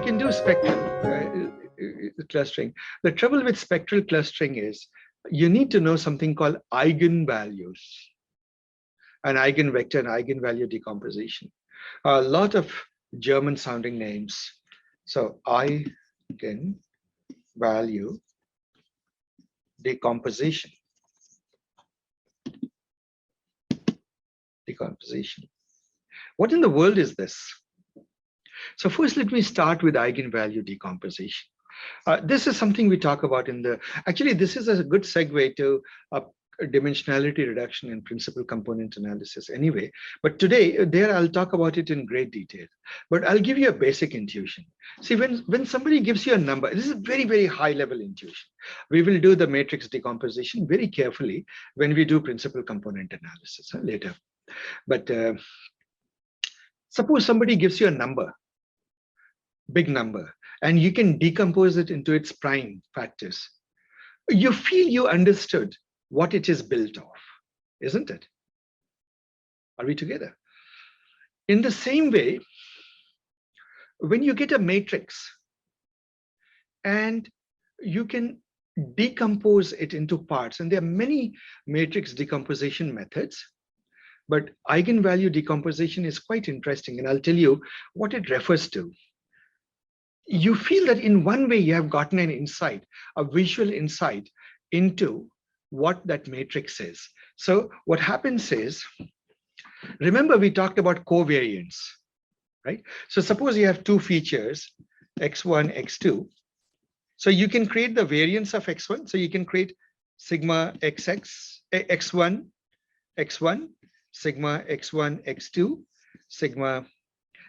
can do spectral clustering. The trouble with spectral clustering is you need to know something called eigenvalues, an eigenvector and eigenvalue decomposition. A lot of German sounding names. So eigenvalue decomposition. What in the world is this? So first, let me start with eigenvalue decomposition. This is something we talk about in the, actually, this is a good segue to dimensionality reduction and principal component analysis anyway. But today, I'll talk about it in great detail. But I'll give you a basic intuition. See, when somebody gives you a number, this is a very, very high level intuition. We will do the matrix decomposition very carefully when we do principal component analysis later. But suppose somebody gives you a number, big number, and you can decompose it into its prime factors. You feel you understood what it is built of, isn't it? Are we together? In the same way, when you get a matrix and you can decompose it into parts, and there are many matrix decomposition methods, but eigenvalue decomposition is quite interesting, and I'll tell you what it refers to. You feel that in one way you have gotten an insight, a visual insight into what that matrix is. So what happens is, remember we talked about covariance, right? So suppose you have two features, x1, x2. So you can create the variance of x1. So you can create sigma xx, x1, x1, sigma x1, x2, sigma,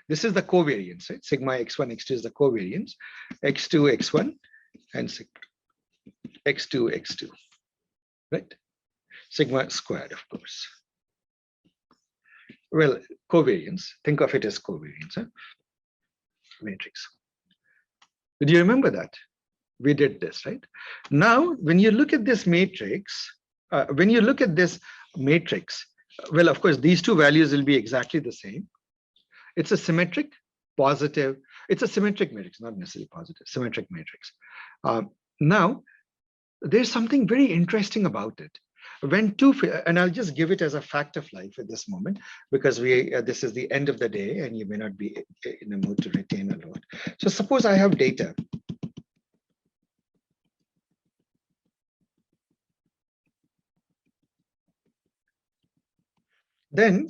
this is the covariance, right? Sigma x1, x2 is the covariance, x2, x1, and sigma x2, x2, right? Sigma squared, of course. Well, covariance, think of it as covariance, matrix. Do you remember that? We did this, right? Now, when you look at this matrix, well, of course, these two values will be exactly the same. It's a symmetric, positive. It's a symmetric matrix, not necessarily positive, symmetric matrix. Now, there's something very interesting about it. When two, and I'll just give it as a fact of life at this moment, because this is the end of the day and you may not be in a mood to retain a lot. So suppose I have data. Then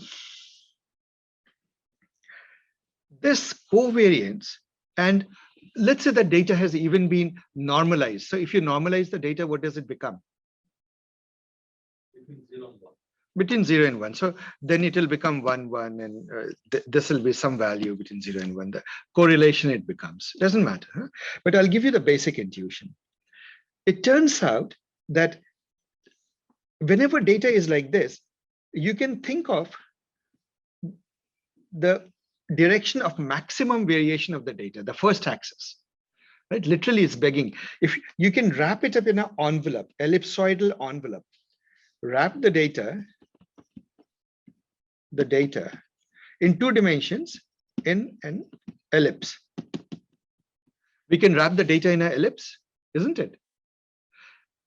this covariance, and let's say that data has even been normalized. So if you normalize the data, what does it become? Between 0 and 1. So then it will become 1, 1, and this will be some value between 0 and 1. The correlation it becomes. Doesn't matter. Huh? But I'll give you the basic intuition. It turns out that whenever data is like this, you can think of the direction of maximum variation of the data, the first axis, right? Literally, it's begging. If you can wrap it up in an envelope, ellipsoidal envelope, wrap the data in 2 dimensions in an ellipse. We can wrap the data in an ellipse, isn't it?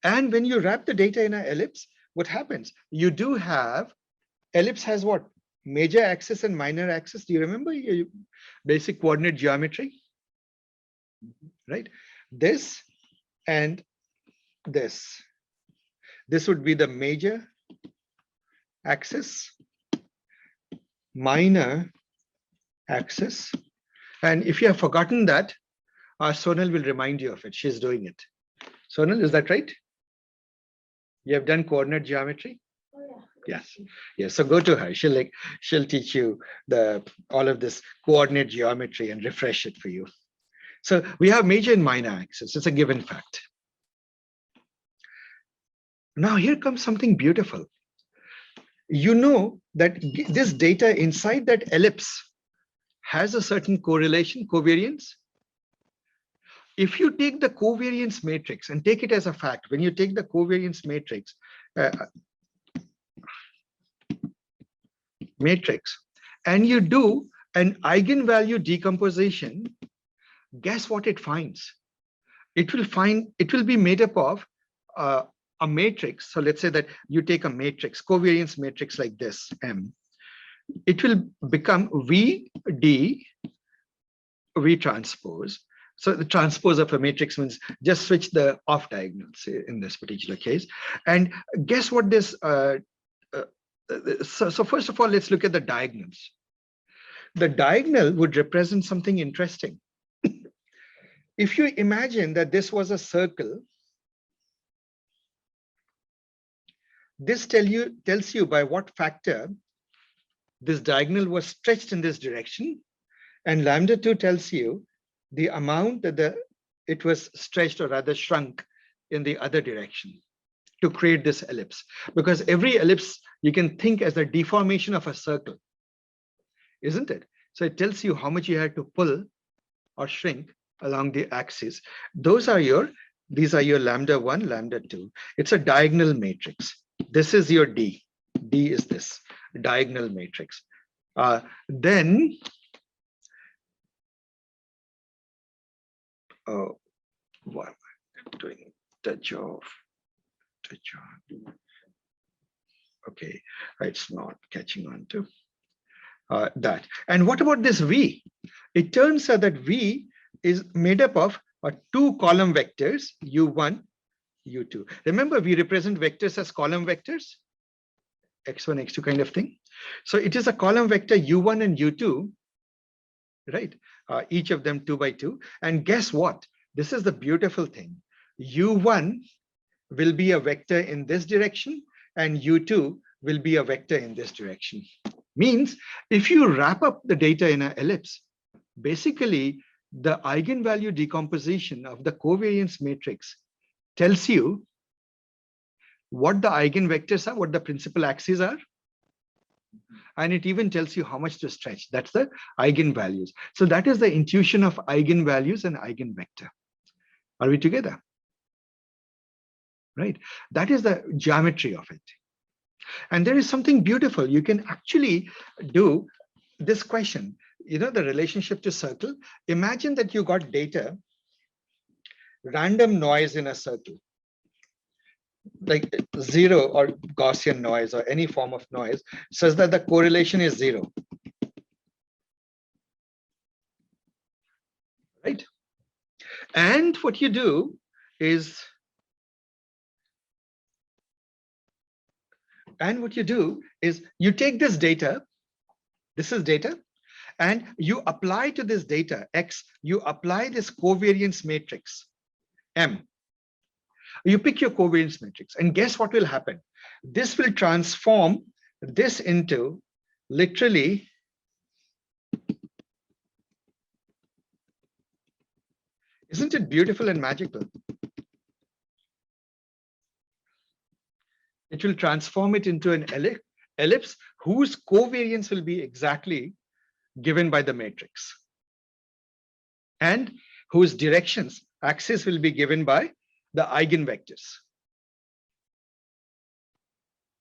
And when you wrap the data in an ellipse, what happens? You do have, ellipse has what? Major axis and minor axis. Do you remember your basic coordinate geometry? Right? This and this. This would be the major axis, minor axis. And if you have forgotten that, Sonal will remind you of it. She's doing it. Sonal, is that right? You have done coordinate geometry? Yes. Yes. So go to her. She'll teach you all of this coordinate geometry and refresh it for you. So we have major and minor axis. It's a given fact. Now here comes something beautiful. You know that this data inside that ellipse has a certain correlation, covariance. If you take the covariance matrix and take it as a fact, when you take the covariance matrix, and you do an eigenvalue decomposition, Guess what it finds? It will be made up of a matrix. So let's say that you take a matrix, covariance matrix like this, M. It will become VD, V transpose. So the transpose of a matrix means just switch the off diagonals in this particular case. And guess what this, so first of all, let's look at the diagonals. The diagonal would represent something interesting. If you imagine that this was a circle, this tells you by what factor this diagonal was stretched in this direction, and lambda 2 tells you the amount that it was stretched, or rather shrunk, in the other direction to create this ellipse. Because every ellipse you can think as a deformation of a circle, isn't it? So it tells you how much you had to pull or shrink along the axis. These are your lambda 1, lambda 2. It's a diagonal matrix. This is your D. D is this diagonal matrix. Then, why am I doing touch off? Touch on. Okay, it's not catching on to that. And what about this V? It turns out that V is made up of two column vectors, U1, U2. Remember, we represent vectors as column vectors, X1, X2 kind of thing. So it is a column vector U1 and U2, right? Each of them 2 by 2. And guess what? This is the beautiful thing. U1 will be a vector in this direction, and U2 will be a vector in this direction. Means if you wrap up the data in an ellipse, basically the eigenvalue decomposition of the covariance matrix tells you what the eigenvectors are, what the principal axes are, and it even tells you how much to stretch. That's the eigenvalues. So that is the intuition of eigenvalues and eigenvector. Are we together? Right? That is the geometry of it. And there is something beautiful. You can actually do this question, the relationship to circle. Imagine that you got data, random noise in a circle, like zero or Gaussian noise or any form of noise, such that the correlation is 0. Right? And what you do is, you take this data, this is data, and you apply to this data, X, you apply this covariance matrix, M. You pick your covariance matrix, and guess what will happen? This will transform this into literally isn't it beautiful and magical? It will transform it into an ellipse whose covariance will be exactly given by the matrix, and whose directions, axis, will be given by the eigenvectors.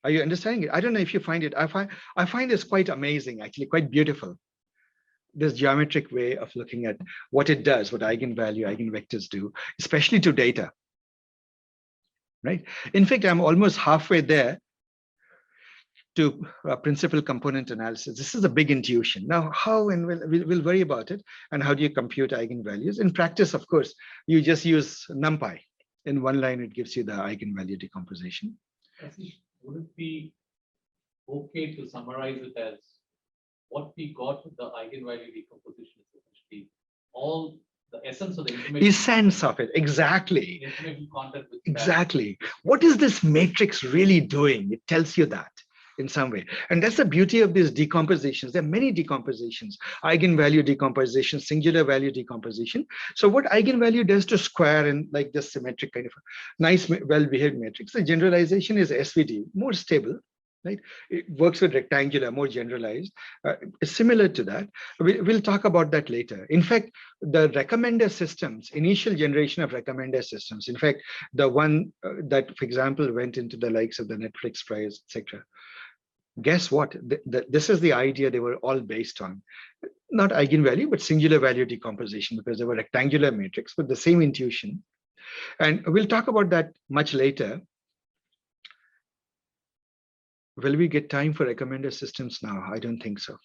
Are you understanding it? I don't know if you find it. I find this quite amazing, actually, quite beautiful. This geometric way of looking at what it does, what eigenvalue, eigenvectors do, especially to data. Right? In fact, I'm almost halfway there to principal component analysis. This is a big intuition. Now, how, and we'll worry about it, and how do you compute eigenvalues? In practice, of course, you just use NumPy. In one line, it gives you the eigenvalue decomposition. Would it be okay to summarize it as what we got with the eigenvalue decomposition is essentially all the essence of the information? Essence of it, exactly. Information content with exactly. What is this matrix really doing? It tells you that in some way. And that's the beauty of these decompositions. There are many decompositions, eigenvalue decomposition, singular value decomposition. So what eigenvalue does to square and like this symmetric kind of nice, well-behaved matrix, the generalization is SVD, more stable, right? It works with rectangular, more generalized. Similar to that. We'll talk about that later. In fact, the recommender systems, initial generation of recommender systems, in fact, the one that, for example, went into the likes of the Netflix prize, etc. Guess what? This is the idea they were all based on. not eigenvalue, but singular value decomposition, because they were rectangular matrix with the same intuition. And we'll talk about that much later. Will we get time for recommender systems now? I don't think so.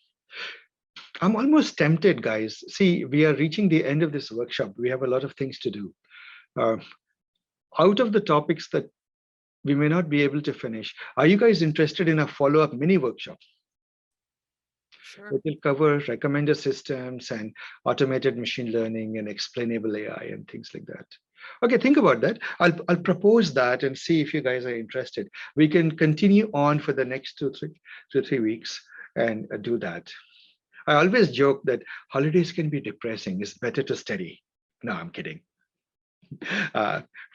I'm almost tempted, guys. See, we are reaching the end of this workshop. We have a lot of things to do. Out of the topics that we may not be able to finish, are you guys interested in a follow-up mini workshop? Sure. It will cover recommender systems and automated machine learning and explainable AI and things like that. Okay, think about that. I'll propose that and see if you guys are interested. We can continue on for the next two, three weeks and do that. I always joke that holidays can be depressing. It's better to study. No, I'm kidding.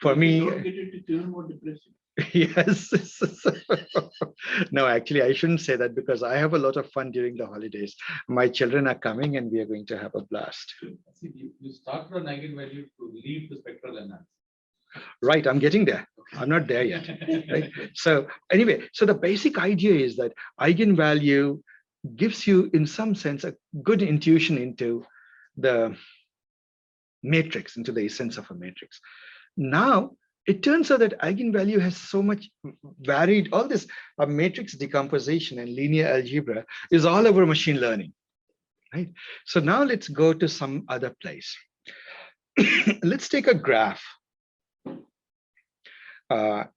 For me, Don't get it to turn more depressing. yes. No, actually, I shouldn't say that because I have a lot of fun during the holidays. My children are coming and we are going to have a blast. See, you started an eigenvalue to leave the spectral analysis. Right, I'm getting there. I'm not there yet. Right? So anyway, so the basic idea is that eigenvalue gives you, in some sense, a good intuition into the matrix, into the essence of a matrix. Now, it turns out that eigenvalue has so much varied, all this matrix decomposition and linear algebra is all over machine learning, right? So now let's go to some other place. Let's take a graph of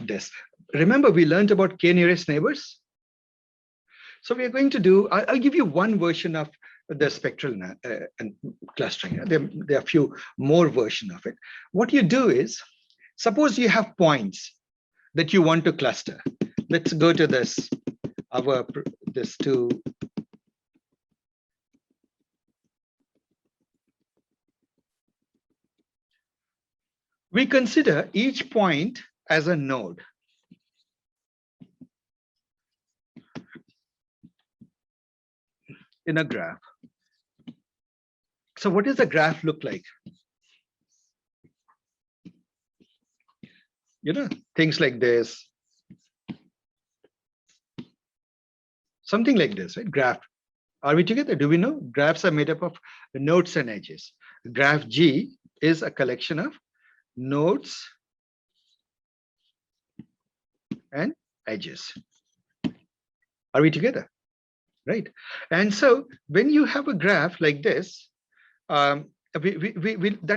this. Remember, we learned about k nearest neighbors. So we are going to do, I'll give you one version of the spectral and clustering. There are a few more versions of it. What you do is, suppose you have points that you want to cluster. Let's go to this, this two. We consider each point as a node. In a graph. So what does the graph look like? You know, things like this. Something like this, right? Graph. Are we together? Do we know? Graphs are made up of nodes and edges. Graph G is a collection of nodes and edges. Are we together? Right. And so when you have a graph like this, that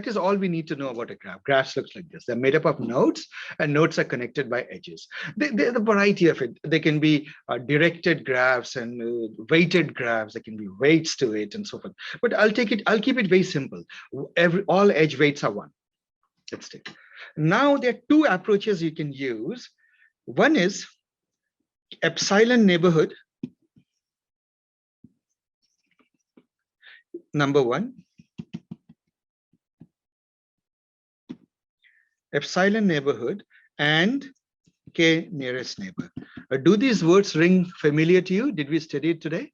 is all we need to know about a graph. Graphs looks like this. They're made up of nodes, and nodes are connected by edges. There's a variety of it. They can be directed graphs and weighted graphs. There can be weights to it and so forth. But I'll keep it very simple. All edge weights are one. Let's take. Now there are two approaches you can use. One is epsilon neighborhood. Number one, epsilon neighborhood and k nearest neighbor. Do these words ring familiar to you? Did we study it today?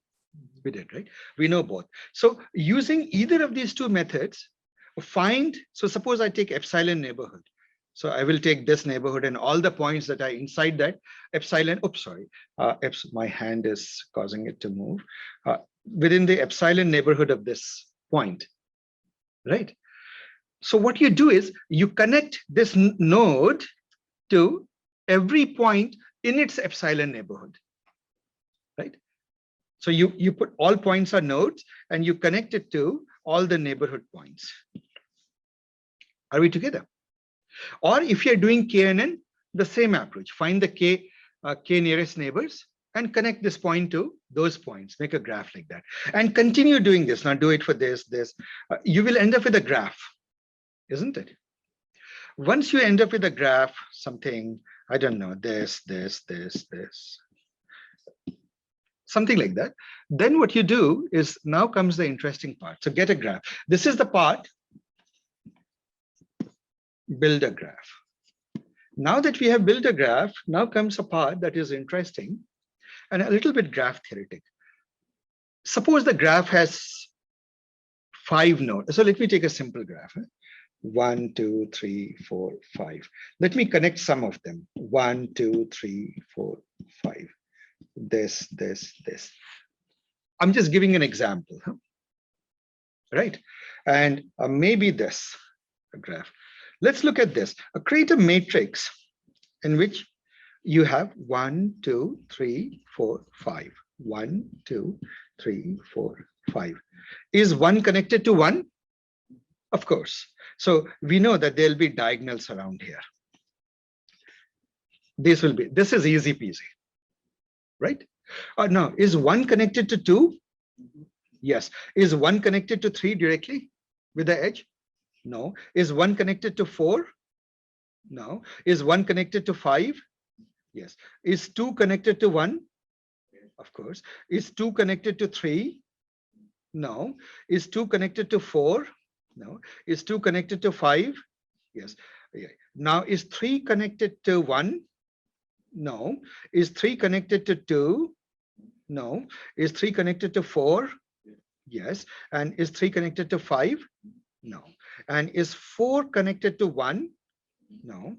We did, right? We know both. So using either of these two methods, so suppose I take epsilon neighborhood. So I will take this neighborhood and all the points that are inside that epsilon, oops, sorry, my hand is causing it to move. Within the epsilon neighborhood of this point, right? So what you do is you connect this node to every point in its epsilon neighborhood, right? So you put all points are nodes and you connect it to all the neighborhood points. Are we together? Or if you're doing KNN, the same approach, find the k nearest neighbors and connect this point to those points, make a graph like that, and continue doing this. Now do it for this. You will end up with a graph, isn't it? Once you end up with a graph, something, I don't know, this, something like that, then what you do is, now comes the interesting part. So get a graph. This is the part, build a graph. Now that we have built a graph, now comes a part that is interesting and a little bit graph theoretic. Suppose the graph has 5 nodes. So let me take a simple graph. 1, 2, 3, 4, 5. Let me connect some of them. 1, 2, 3, 4, 5. This. I'm just giving an example. right? And maybe this graph. Let's look at this. Create a matrix in which you have 1, 2, 3, 4, 5. 1, 2, 3, 4, 5. Is 1 connected to 1? Of course. So we know that there'll be diagonals around here. This is easy peasy, right? Now, is 1 connected to 2? Yes. Is 1 connected to 3 directly with the edge? No. Is 1 connected to 4? No. Is 1 connected to 5? Yes. Is 2 connected to 1? Of course. Is 2 connected to 3? No. Is 2 connected to 4? No. Is 2 connected to 5? Yes. Yeah. Now, is 3 connected to 1? No. Is 3 connected to 2? No. Is 3 connected to 4? Yes. And is 3 connected to 5? No. And is 4 connected to 1? No.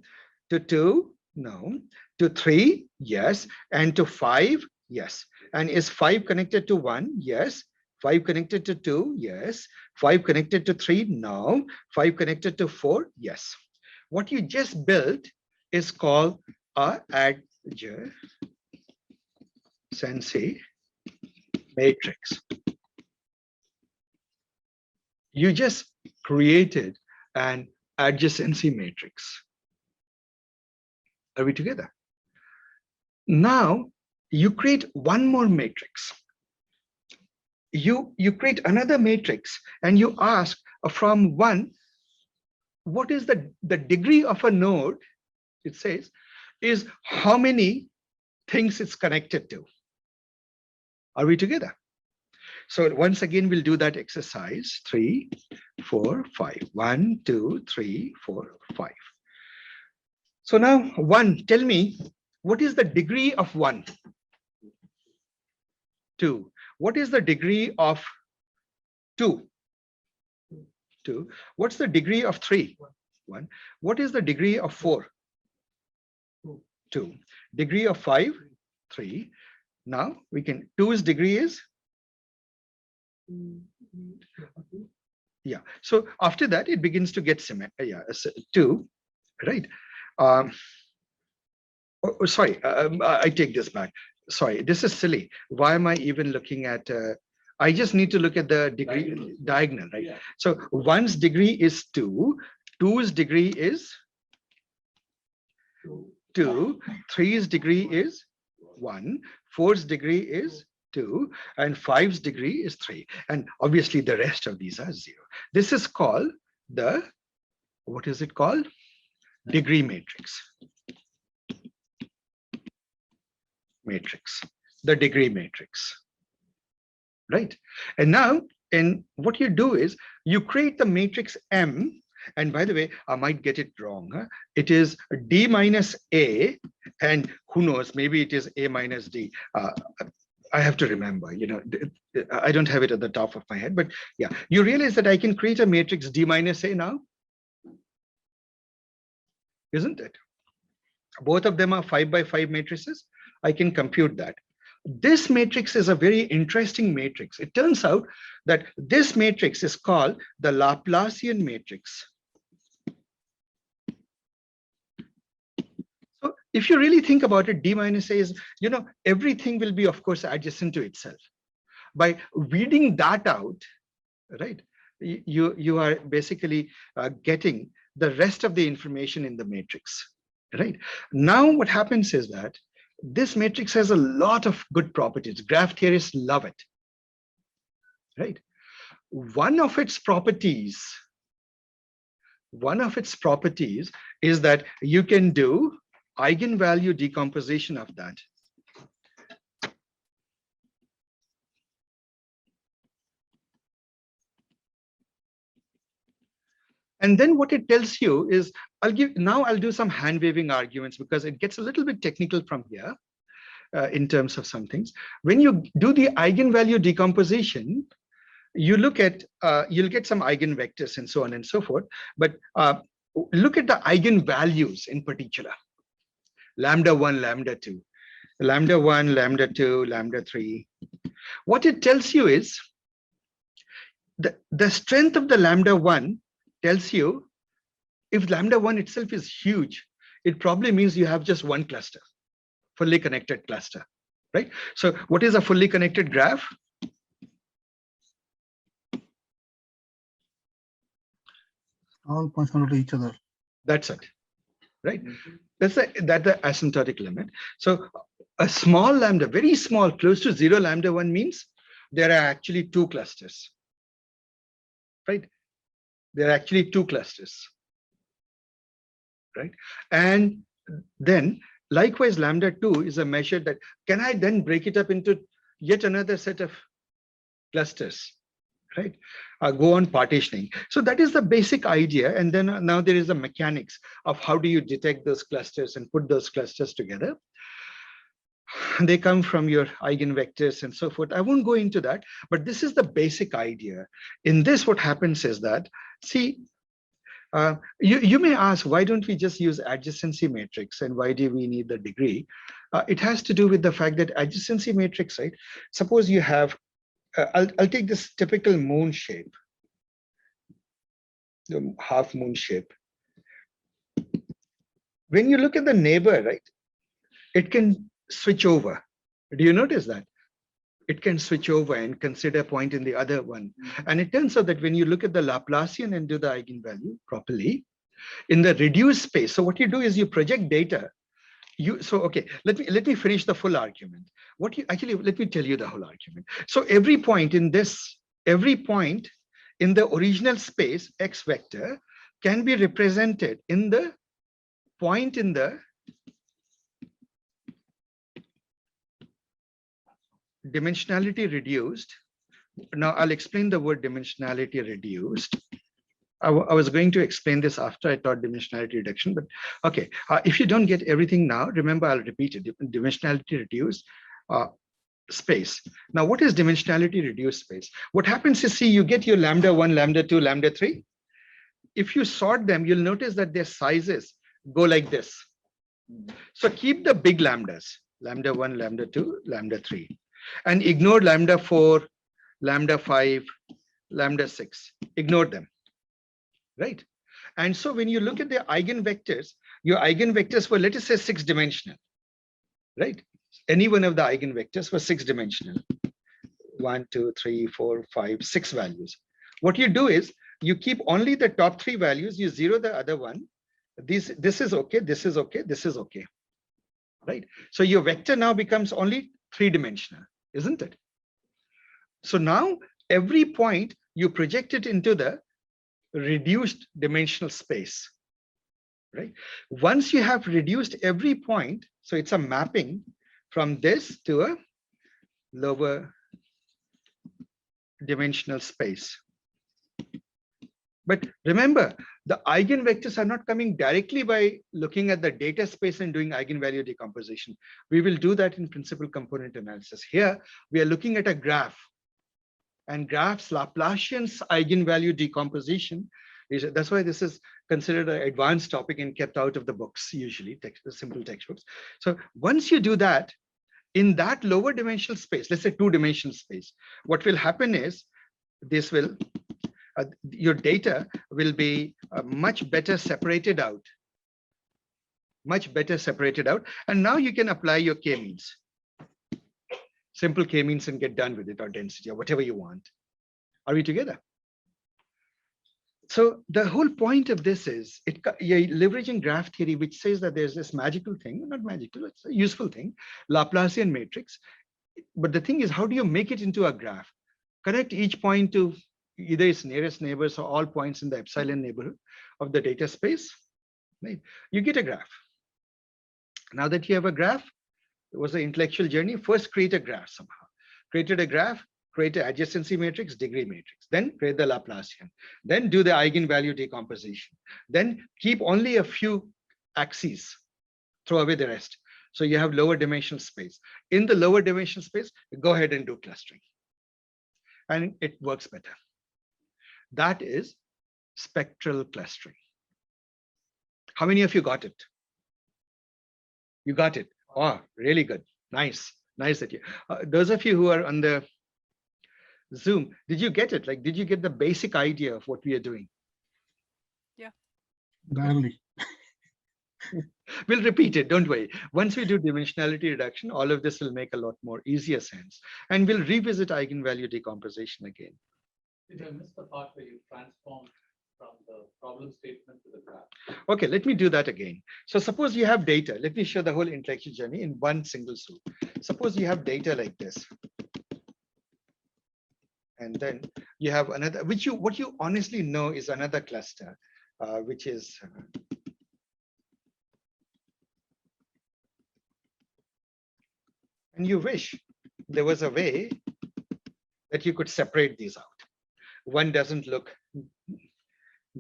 To 2? No. To 3? Yes. And to 5? Yes. And is 5 connected to 1? Yes. 5 connected to 2? Yes. 5 connected to 3? No. 5 connected to 4? Yes. What you just built is called a adjacency matrix. You just created an adjacency matrix. Are we together? Now you create one more matrix. You create another matrix and you ask from 1, what is the degree of a node? It says is how many things it's connected to. Are we together? So once again, we'll do that exercise. 3, 4, 5. 1, 2, 3, 4, 5. So now 1, tell me, what is the degree of 1? 2. What is the degree of 2? 2. What's the degree of 3? 1. What is the degree of 4? 2. Degree of 5? 3. Now we can, 2's degree is? Yeah. So after that, it begins to get symmetric. Yeah, 2, right? Sorry, I take this back. Sorry, this is silly. Why am I even looking at? I just need to look at the degree diagonal, right? Yeah. So 1's degree is 2, 2's degree is 2, 3's degree is 1, 4's degree is 2, and 5's degree is 3. And obviously the rest of these are 0. This is called the, what is it called? Degree matrix. The degree matrix, right? And now, and what you do is you create the matrix M. And by the way, I might get it wrong. Huh? It is D minus A, and who knows, maybe it is A minus D. I have to remember, you know, I don't have it at the top of my head, but yeah, you realize that I can create a matrix D minus A now, isn't it? Both of them are 5 by 5 matrices. I can compute that. This matrix is a very interesting matrix. It turns out that this matrix is called the Laplacian matrix. So if you really think about it, D minus A is, you know, everything will be, of course, adjacent to itself. By weeding that out, right, you are basically getting the rest of the information in the matrix, right? Now what happens is that this matrix has a lot of good properties. Graph theorists love it, right? One of its properties is that you can do eigenvalue decomposition of that. And then what it tells you is, I'll do some hand waving arguments because it gets a little bit technical from here in terms of some things. When you do the eigenvalue decomposition, you look at, you'll get some eigenvectors and so on and so forth, but look at the eigenvalues in particular. Lambda 1, lambda 2, lambda 1, lambda 2, lambda 3. What it tells you is the strength of the lambda 1 tells you if lambda 1 itself is huge, it probably means you have just one cluster, fully connected cluster, right? So what is a fully connected graph? All points connect to each other. That's it, right? That's the asymptotic limit. So a small lambda, very small, close to 0 lambda 1 means there are actually two clusters, right? There are actually two clusters, right? And then likewise, lambda 2 is a measure that can I then break it up into yet another set of clusters, right? Go on partitioning. So that is the basic idea. And then now there is the mechanics of how do you detect those clusters and put those clusters together. They come from your eigenvectors and so forth. I won't go into that, but this is the basic idea. In this, what happens is that, see, you may ask, why don't we just use adjacency matrix and why do we need the degree? It has to do with the fact that adjacency matrix, right? Suppose you have, I'll take this typical moon shape, the half moon shape. When you look at the neighbor, right, it can switch over. Do you notice that? It can switch over and consider a point in the other one. And it turns out that when you look at the Laplacian and do the eigenvalue properly, in the reduced space, so what you do is you project data. Okay, let me finish the full argument. Let me tell you the whole argument. So every point in the original space, X vector, can be represented in the point in the dimensionality reduced. Now I'll explain the word dimensionality reduced. I was going to explain this after I taught dimensionality reduction, but okay. If you don't get everything now, remember I'll repeat it. Dimensionality reduced space. Now, what is dimensionality reduced space? What happens is, see, you get your lambda 1, lambda 2, lambda 3. If you sort them, you'll notice that their sizes go like this. So keep the big lambdas, lambda 1, lambda 2, lambda 3, and ignore lambda 4, lambda 5, lambda 6. Ignore them, right? And so when you look at the eigenvectors, your eigenvectors were, let us say, 6-dimensional, right? Any one of the eigenvectors was 6-dimensional. 1, 2, 3, 4, 5, 6 values. What you do is you keep only the top 3 values, you zero the other one. This is okay, this is okay, this is okay, right? So your vector now becomes only 3-dimensional, isn't it? So now every point you project it into the reduced dimensional space, right? Once you have reduced every point, so it's a mapping from this to a lower dimensional space. But remember, the eigenvectors are not coming directly by looking at the data space and doing eigenvalue decomposition. We will do that in principal component analysis. Here, we are looking at a graph. And graphs, Laplacian's eigenvalue decomposition, that's why this is considered an advanced topic and kept out of the books, usually, simple textbooks. So once you do that, in that lower dimensional space, let's say 2-dimensional space, what will happen is this will, your data will be much better separated out. And now you can apply your k-means. Simple k-means and get done with it, or density, or whatever you want. Are we together? So the whole point of this is you're leveraging graph theory, which says that there's this magical thing, not magical, it's a useful thing, Laplacian matrix. But the thing is, how do you make it into a graph? Connect each point to either its nearest neighbors or all points in the epsilon neighborhood of the data space, right? You get a graph. Now that you have a graph, it was an intellectual journey. First, create a graph somehow. Created a graph, create an adjacency matrix, degree matrix, then create the Laplacian, then do the eigenvalue decomposition, then keep only a few axes, throw away the rest. So you have lower dimensional space. In the lower dimensional space, go ahead and do clustering. And it works better. That is spectral clustering. How many of you got it? You got it. Oh, really good. Nice. Nice that you. Those of you who are on the Zoom. Did you get it? Like, did you get the basic idea of what we are doing? Barely. We'll repeat it, don't worry. Once we do dimensionality reduction, all of this will make a lot more easier sense. And we'll revisit eigenvalue decomposition again. Did I miss the part where you transformed from the problem statement to the graph? Okay, let me do that again. So suppose you have data. Let me show the whole intellectual journey in one single swoop. Suppose you have data like this. And then you have another, what you honestly know is another cluster, which is and you wish there was a way that you could separate these out. One doesn't look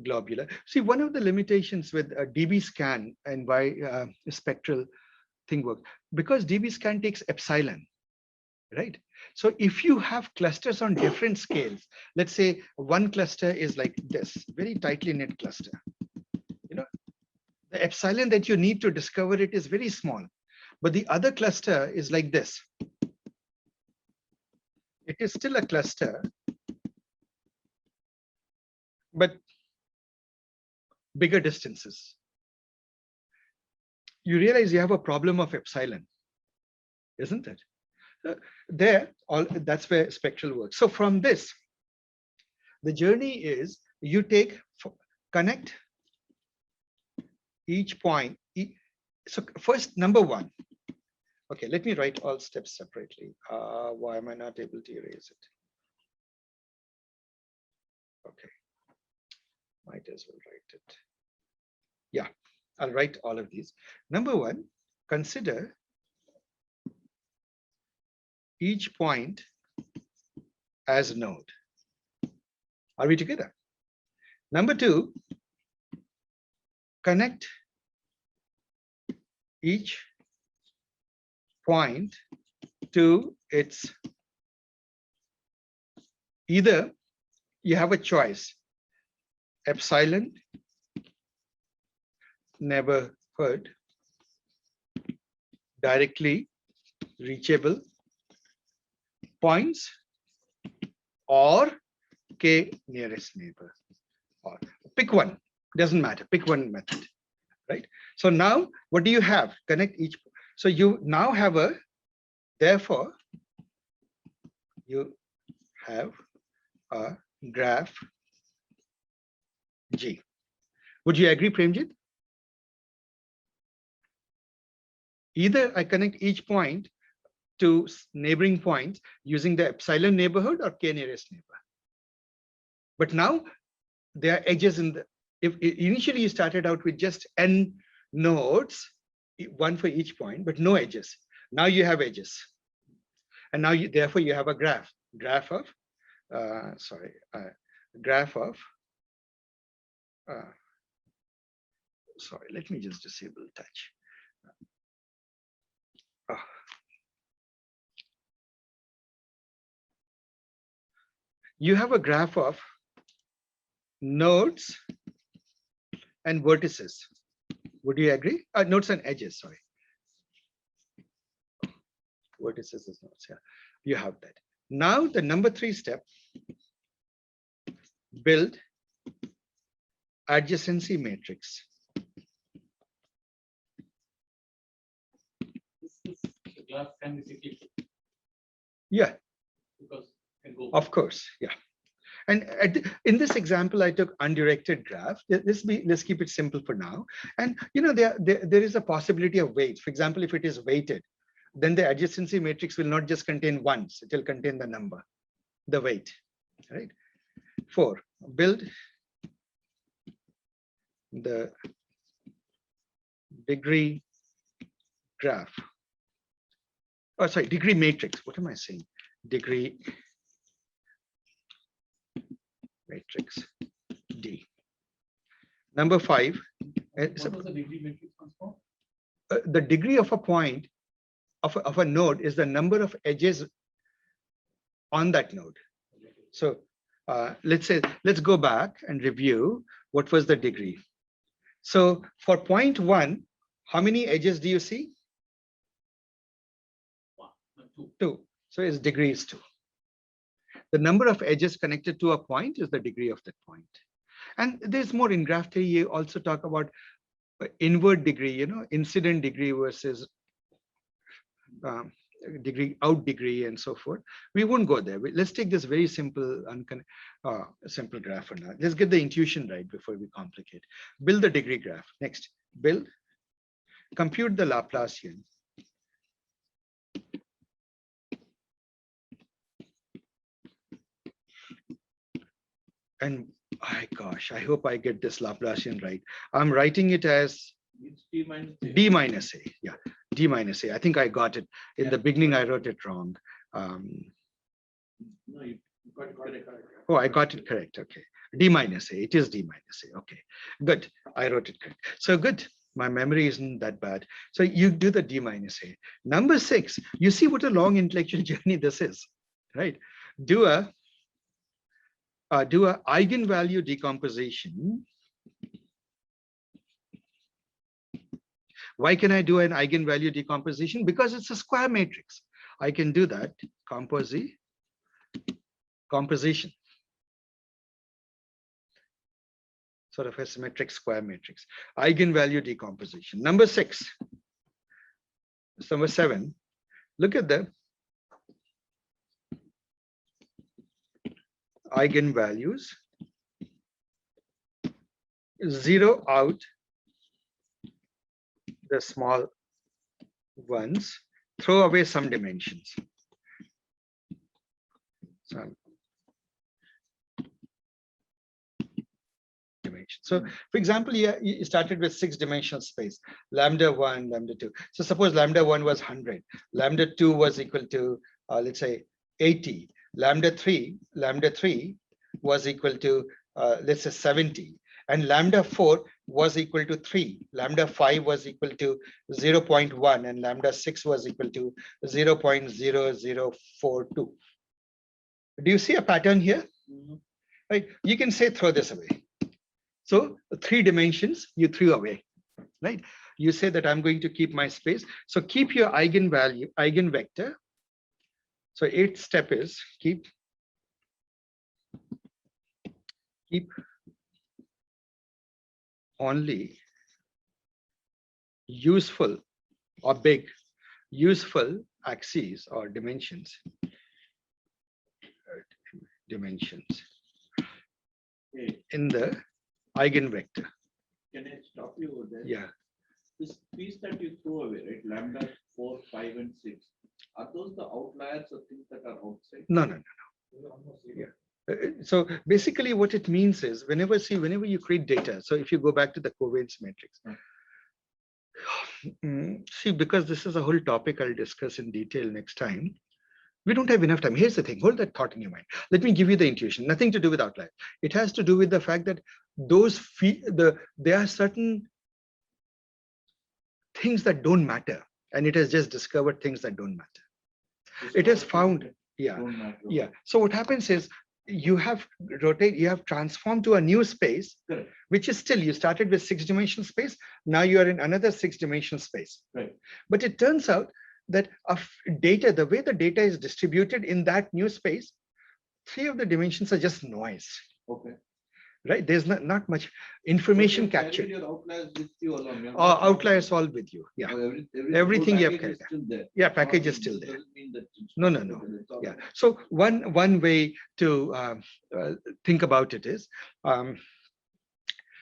globular. See, one of the limitations with a DB scan and why spectral thing works, because DB scan takes epsilon, right? So if you have clusters on different scales, let's say one cluster is like this, very tightly knit cluster. You know, the epsilon that you need to discover it is very small, but the other cluster is like this. It is still a cluster, but bigger distances. You realize you have a problem of epsilon, isn't it? That's where spectral works. So from this, the journey is you connect each point. So first, number one. Okay, let me write all steps separately. Why am I not able to erase it? Okay, might as well write it. Yeah, I'll write all of these. Number one, consider each point as a node. Are we together? Number two, connect each point to its, either you have a choice, epsilon, neighborhood, directly reachable points, or k nearest neighbor, or pick one, doesn't matter, pick one method, right? So now what do you have? Connect each. So you now have therefore you have a graph G. Would you agree, Premjit? Either I connect each point to neighboring points using the epsilon neighborhood or k nearest neighbor. But now there are edges in the, if initially you started out with just n nodes, one for each point, but no edges. Now you have edges. And now therefore you have a graph of, sorry, let me just disable touch. You have a graph of nodes and vertices. Would you agree? Nodes and edges, sorry. Vertices is nodes, yeah. You have that. Now the number 3 step, build adjacency matrix. The graph can be cyclical. Yeah. Because it can go. Of course, yeah. And in this example, I took undirected graph. Let's keep it simple for now. And you know, there is a possibility of weights. For example, if it is weighted, then the adjacency matrix will not just contain ones, it will contain the number, the weight, right? 4, build the degree graph. Oh, sorry, degree matrix. What am I saying? Degree matrix D. Number 5. What was the degree matrix for? The degree of a point of a node is the number of edges on that node. So let's go back and review what was the degree. So for point 1, how many edges do you see? 1 and 2. 2. So its degree is 2. The number of edges connected to a point is the degree of that point. And there's more in graph theory. You also talk about inward degree, incident degree versus degree, out degree, and so forth. We won't go there. Let's take this very simple, simple graph for now. Let's get the intuition right before we complicate. Build the degree graph. Next, build, compute the Laplacian. And gosh, I hope I get this Laplacian right. I'm writing it as It's D minus A. D minus A. Yeah, D minus A. I think I got it. In the beginning, I wrote it wrong. No, you got it correct. Oh, I got it correct. Okay. D minus A. It is D minus A. Okay. Good. I wrote it correct. So good. My memory isn't that bad. So you do the D minus A. Number 6, you see what a long intellectual journey this is, right? Do a eigenvalue decomposition. Why can I do an eigenvalue decomposition? Because it's a square matrix. I can do that composition, sort of a symmetric square matrix. Eigenvalue decomposition. Number 6. Number 7. Look at the eigenvalues. Zero out the small ones, throw away some dimensions. So for example, you started with 6-dimensional space, lambda 1, lambda 2. So suppose lambda 1 was 100, lambda 2 was equal to, let's say 80, lambda 3 was equal to, let's say 70, and lambda 4 was equal to 3, lambda 5 was equal to 0.1, and lambda 6 was equal to 0.0042. Do you see a pattern here? Right? You can say throw this away. So 3 dimensions you threw away, right? You say that I'm going to keep my space. So keep your eigenvalue, eigenvector. So 8th step is keep only useful or big useful axes or dimensions. In the eigenvector. Can I stop you over there? Yeah. This piece that you threw away, right? Lambda 4, 5, and 6. Are those the outliers or things that are outside? No. Yeah. So basically what it means is whenever you create data, so if you go back to the covariance matrix, see, because this is a whole topic I'll discuss in detail next time. We don't have enough time. Here's the thing, hold that thought in your mind. Let me give you the intuition, nothing to do with outlier. It has to do with the fact that there are certain things that don't matter, and it has just discovered things that don't matter. It has found, yeah. So what happens is you have transformed to a new space, which is still, you started with 6-dimensional space. Now you are in another 6-dimensional space. Right. But it turns out that of data, the way the data is distributed in that new space, 3 of the dimensions are just noise. Okay. Right? There's not much information captured. Your outliers with you along. Outliers all with you. Yeah. Everything you have carried. Yeah, package is still there. No. Yeah. So one way to think about it is,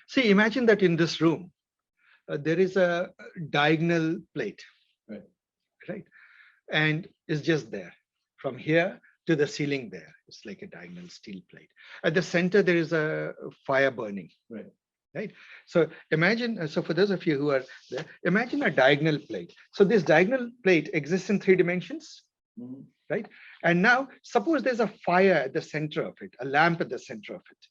see, imagine that in this room, there is a diagonal plate. Right, and it's just there from here to the ceiling. There it's like a diagonal steel plate. At the center there is a fire burning. Right. So imagine, so for those of you who are there, imagine a diagonal plate. So this diagonal plate exists in 3 dimensions. Right, and now suppose there's a fire at the center of it, a lamp at the center of it,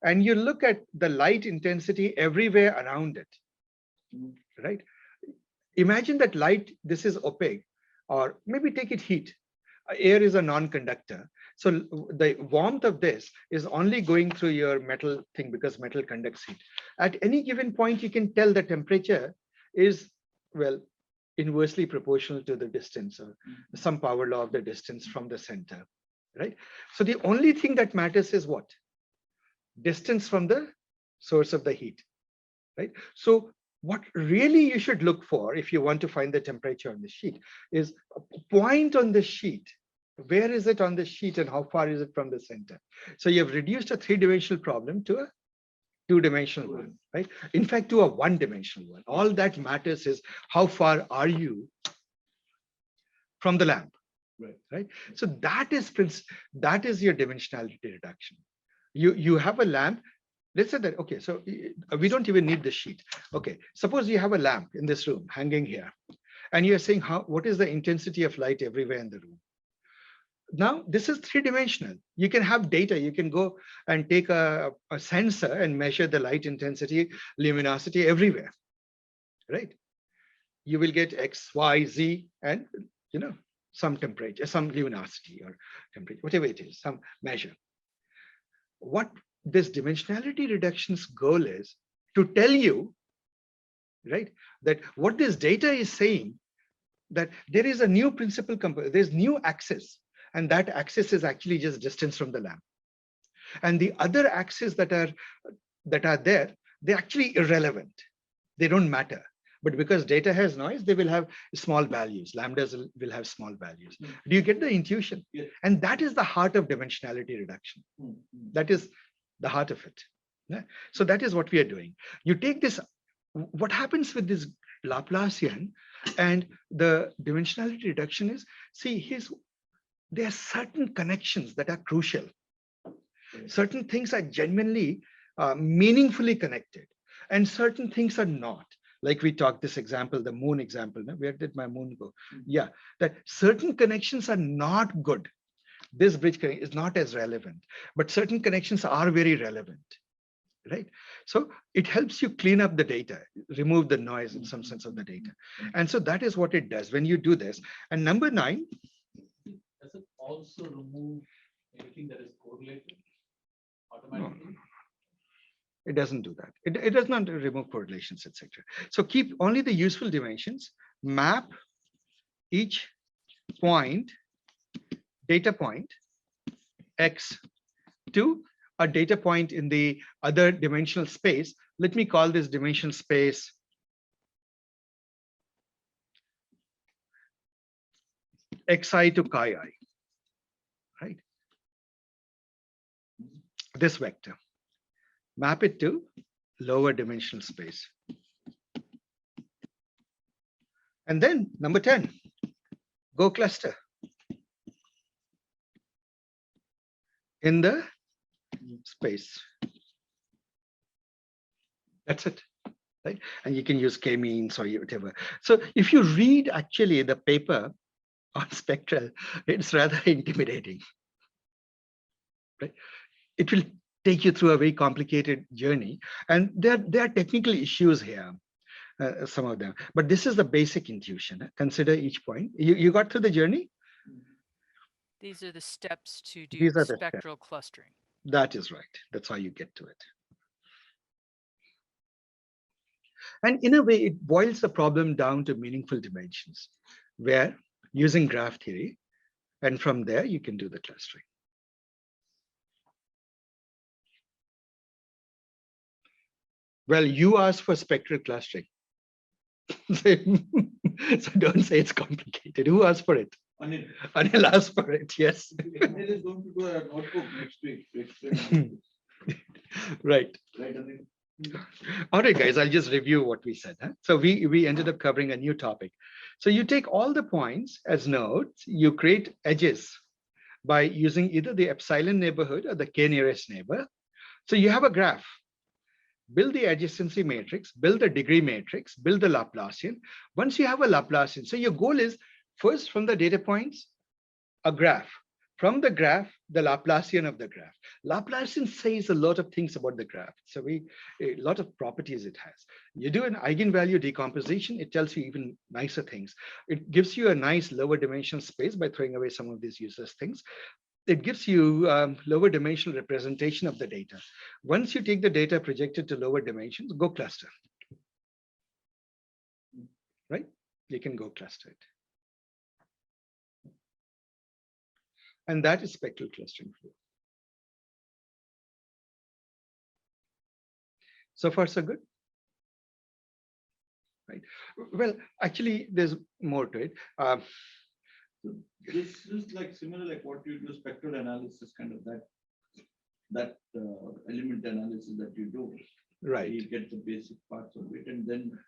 and you look at the light intensity everywhere around it. Right. Imagine that light, this is opaque, or maybe take it heat. Air is a non-conductor. So the warmth of this is only going through your metal thing because metal conducts heat. At any given point, you can tell the temperature is, well, inversely proportional to the distance or some power law of the distance from the center. right? So the only thing that matters is what? Distance from the source of the heat, right? So what really you should look for if you want to find the temperature on the sheet is a point on the sheet. Where is it on the sheet and how far is it from the center? So you have reduced a three-dimensional problem to a two-dimensional one, right? In fact, to a one-dimensional one. All that matters is how far are you from the lamp, right? So that is your dimensionality reduction. You have a lamp. Let's say that, okay, so we don't even need the sheet. Okay, suppose you have a lamp in this room hanging here, and you're saying what is the intensity of light everywhere in the room? Now, this is three-dimensional. You can have data. You can go and take a sensor and measure the light intensity, luminosity everywhere, right? You will get X, Y, Z, and some temperature, some luminosity or temperature, whatever it is, some measure. What this dimensionality reduction's goal is to tell you, right, that what this data is saying, that there is a new principal component, there's new axis, and that axis is actually just distance from the lamp. And the other axes that are there, they're actually irrelevant. They don't matter. But because data has noise, they will have small values. Lambdas will have small values. Do you get the intuition? Yes. And that is the heart of dimensionality reduction. That is the heart of it. Yeah? So that is what we are doing. You take this, what happens with this Laplacian and the dimensionality reduction is, see, there are certain connections that are crucial. Certain things are genuinely meaningfully connected, and certain things are not. Like we talked this example, the moon example. No? Where did my moon go? Yeah, that certain connections are not good. This bridge is not as relevant, but certain connections are very relevant, right? So it helps you clean up the data, remove the noise in some sense of the data. And so that is what it does when you do this. And number 9. Does it also remove anything that is correlated automatically? No. It doesn't do that. It does not remove correlations, etc. So keep only the useful dimensions, map each point, data point, X to a data point in the other dimensional space. Let me call this dimensional space xi to chi I, right? This vector. Map it to lower dimensional space. And then number 10, go cluster in the space. That's it, right? And you can use k-means or whatever. So if you read actually the paper on Spectral, it's rather intimidating, right? It will take you through a very complicated journey. And there are technical issues here, some of them. But this is the basic intuition. Consider each point. You got through the journey? These are the steps to do These are the spectral clustering. That is right. That's how you get to it. And in a way, it boils the problem down to meaningful dimensions, where using graph theory, and from there you can do the clustering. Well, you asked for spectral clustering. So don't say it's complicated. Who asked for it? Anil. Anil asked for it, yes. Anil is going to do a notebook next week to explain. Right. Right, Anil? All right, guys, I'll just review what we said. Huh? So we ended up covering a new topic. So you take all the points as nodes, you create edges by using either the epsilon neighborhood or the k nearest neighbor. So you have a graph. Build the adjacency matrix, build the degree matrix, build the Laplacian. Once you have a Laplacian, so your goal is first from the data points, a graph. From the graph, the Laplacian of the graph. Laplacian says a lot of things about the graph. So a lot of properties it has. You do an eigenvalue decomposition, it tells you even nicer things. It gives you a nice lower dimensional space by throwing away some of these useless things. It gives you lower dimensional representation of the data. Once you take the data projected to lower dimensions, go cluster. Right? You can go cluster it. And that is spectral clustering flow. So far, so good. Right. Well, actually, there's more to it. So this is like similar like what you do spectral analysis, kind of that element analysis that you do. Right. You get the basic parts of it and then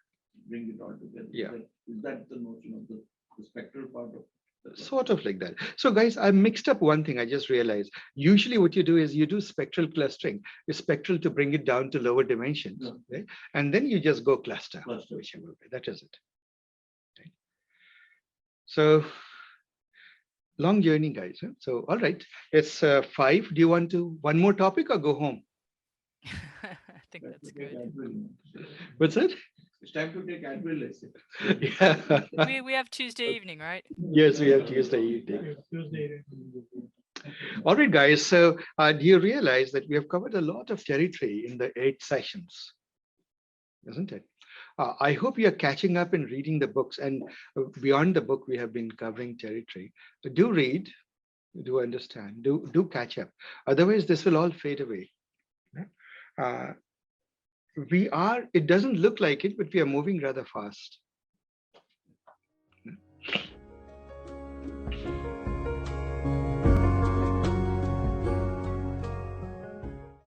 bring it all together. Yeah. Is that the notion of the spectral part of it? Sort of like that. So guys, I mixed up one thing. I just realized. Usually what you do is you do spectral clustering. It's spectral to bring it down to lower dimensions. Yeah. Right? And then you just go cluster, Cluster. whichever way. That is it. Right? So long journey, guys. Huh? So all right, it's 5. Do you want to one more topic or go home? I think that's good. What's it? It's time to take Advil, let's say. Yeah. We have Tuesday evening, right? Yes, we have Tuesday evening. All right, guys. So do you realize that we have covered a lot of territory in the 8 sessions, isn't it? I hope you're catching up and reading the books, and beyond the book, we have been covering territory. So do read, do understand, do catch up. Otherwise, this will all fade away. It doesn't look like it, but we are moving rather fast.